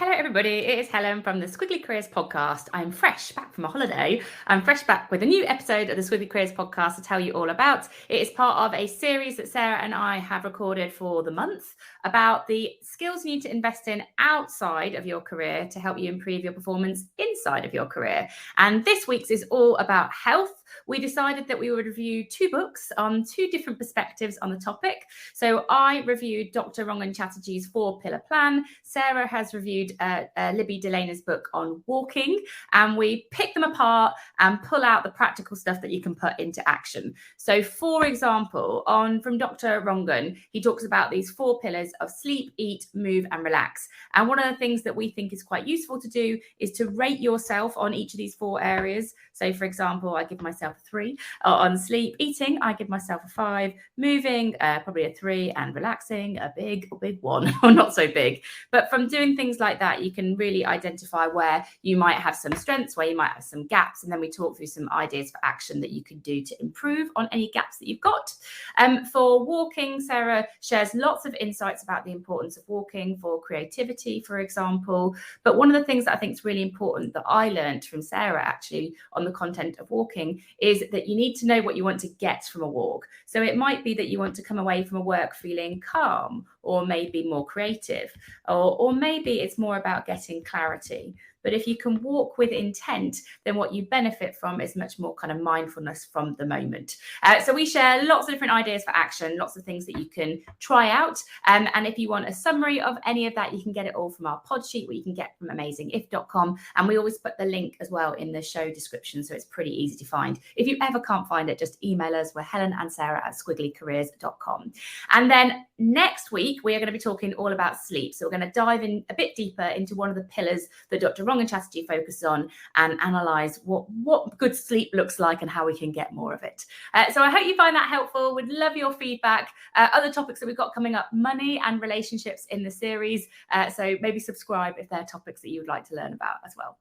Hello, everybody. It is Helen from the Squiggly Careers podcast. I'm fresh back from a holiday. I'm fresh back with a new episode of the Squiggly Careers podcast to tell you all about. It is part of a series that Sarah and I have recorded for the month about the skills you need to invest in outside of your career to help you improve your performance inside of your career. And this week's is all about health. We decided that we would review two books on two different perspectives on the topic. So I reviewed Dr Rangan Chatterjee's 4-pillar plan. Sarah has reviewed Libby DeLana's book on walking, and we pick them apart and pull out the practical stuff that you can put into action. So for example, from Dr Rangan, he talks about these 4 pillars of sleep, eat, move and relax. And one of the things that we think is quite useful to do is to rate yourself on each of these 4 areas. So for example, I give myself a 3 on sleep. Eating, I give myself a 5. Moving, probably a 3, and relaxing, a big 1 or not so big. But from doing things like that, you can really identify where you might have some strengths, where you might have some gaps, and then we talk through some ideas for action that you can do to improve on any gaps that you've got. For walking, Sarah shares lots of insights about the importance of walking for creativity, for example. But one of the things that I think is really important that I learned from Sarah actually on the content of walking is that you need to know what you want to get from a walk. So it might be that you want to come away from a work feeling calm, or maybe more creative, or maybe it's more about getting clarity. But if you can walk with intent, then what you benefit from is much more kind of mindfulness from the moment. So we share lots of different ideas for action, lots of things that you can try out. And if you want a summary of any of that, you can get it all from our pod sheet, what you can get from amazingif.com. And we always put the link as well in the show description, so it's pretty easy to find. If you ever can't find it, just email us. We're Helen and Sarah at squigglycareers.com. And then next week, we are going to be talking all about sleep. So we're going to dive in a bit deeper into one of the pillars that Dr. Rangan Chatterjee focuses on and analyse what good sleep looks like and how we can get more of it. So I hope you find that helpful. Would love your feedback. Other topics that we've got coming up, money and relationships in the series. So maybe subscribe if there are topics that you would like to learn about as well.